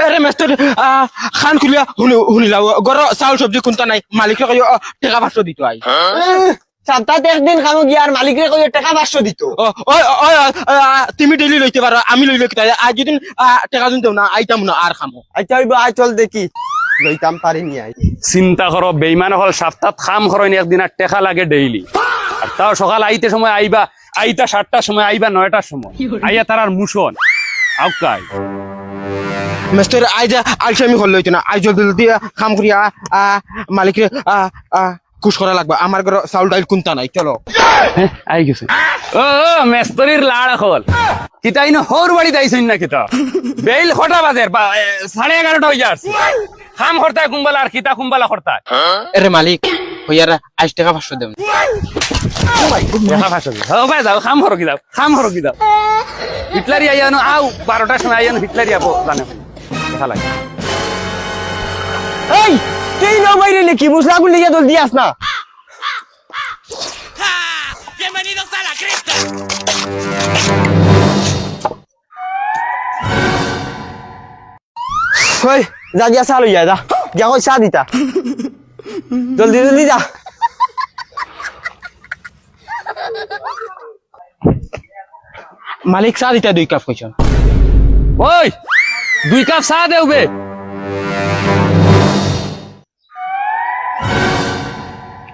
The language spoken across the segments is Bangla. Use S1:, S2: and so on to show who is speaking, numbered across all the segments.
S1: এরে মেস্তর খান খুলিয়া শুনিলাও গর চাউল সবজি কোনটা নাই মালিকরে কই টাকা 500 দিত আই
S2: সপ্তাহে একদিন খামো গিয়ে আর মালিকরে কই টাকা 500 দিত।
S1: তুমি ডেইলি লইতে পারো আমি লইলে কি আজ যদি টাকা দিন দেও না আইতাম না আর খামো।
S2: আচ্ছা হইব আয় চল দেখি লইতাম পারিনি আই।
S3: চিন্তা করো বেইমান হল সপ্তাহ খাম খরইনি একদিন আর টেকা লাগে ডেইলি আর তাও সকাল আইতে সময় আইবা আইতা 7টার সময় আইবা 9টার সময় আইয়া তার আর মুশন আউকাই
S1: মেস্তর আইজা আলসামি হল লইতো না আই জলদি জলদি কাম করিয়া মালিকরে খুশ করা লাগবে আমার ঘর চাউল ডাইল কোনটা নাই চলো।
S3: আই গেছে ও মেস্তরির লাড় হল কিতাই না হোর বাড়ি দাইছইন না কিতা বেইল কটা বাজের 11:30 হই যাচ্ছে খাম করতা কুম্বালা আর কিতা কুম্বালা করতা
S1: এরে মালিক হইয়ার আজ টাকা 500 দেব
S3: দেখা ফাঁসো হো ভাই যাও খাম হরকি যাও খাম হরকি যাও হিটলারি আইয়ানো আও 12টার সময় আইয়ানো হিটলারি আপো জানে দেখা লাগে
S2: এই তুই না বাইরে নাকি মুসলা গুলি লিয়ে দল দিয়াস না।
S4: Bienvenidos a la cripta.
S2: ওই যা গিয়া চা লইয়া যা গিয়া কই চা দিতা জলদি জলদি যা।
S1: মালিক চা দিতা 2 কাপ কইছ
S3: ওই 2 কাপ চা দেউবে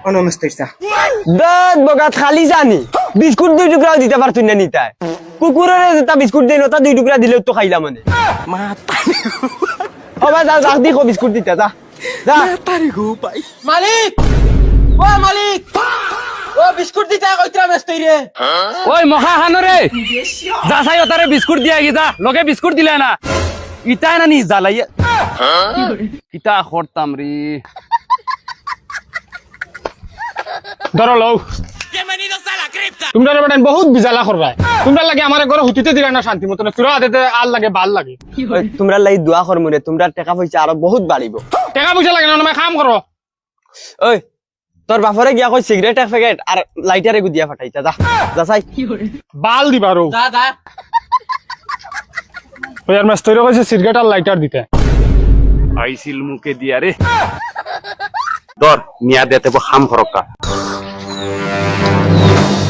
S1: অন মেস্তর চা
S2: দাঁত বগাত খালি জানি বিস্কুট 2 টুকরাও দিতে পারতুন না নিতাই কুকুরের যেটা বিস্কুট দেই নতা 2 টুকরা দিলেও তো খাইলা মানে ও ভাই যা যা দেখো বিস্কুট দিতে যা যা
S1: মালিক ও মালিক ও বিস্কুট দিতা কইতরা মেস্তর রে
S3: ওই মহা হানরে যা চাই ওতারে বিস্কুট দিয়া গিতা লগে বিস্কুট দিলে না ইটা না নি জ্বালাইয়া কিতা করতাম রে
S1: ধরো লও
S4: Bienvenidos a la cripta.
S1: তোমরা বেটা বহুত বিজালা করবা তোমরা লাগে আমার ঘরে হুতিতে দিলা না শান্তি মতন তোরা আদেতে আর লাগে ভাল লাগে
S2: ওই তোমরা লাই দোয়া করমু রে তোমরা টাকা পয়সা আরো বহুত বাড়িব।
S1: টাকা পয়সা লাগে না তুমি কাম করো
S2: ওই তোর বাপরে গিয়া কই সিগারেট এক প্যাকেট আর লাইটারে গুদিয়া ফাটাইতা যা যা চাই
S1: বাল দিবারো
S4: Da da.
S1: ওই আর মেস্তর কইছে সিগারেট আর লাইটার দিতে
S3: আইছিল মুখে দিয়া রে দর নিয়া দেতে খাম ফরকা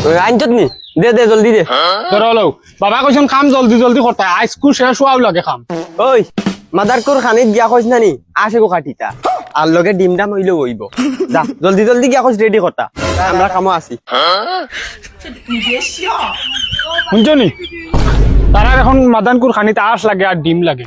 S2: ওই আইনছত নি দে দে জলদি দে।
S1: ধরো লও বাবা কইছেন কাম জলদি জলদি করতে আইসকু শেষ হওয়াও লাগে কাম
S2: ওই মাদারকুর খানিত গিয়া কইছ না নি আসে গো কাটিতা আর লগে ডিম ডাম হইলো হইব যা জলদি জলদি গিয়া কইছ রেডি করতা আমরা কামো আছি।
S1: শুনছো নি তারা এখন মাদানকুর খানিতে আঁশ লাগে আর ডিম লাগে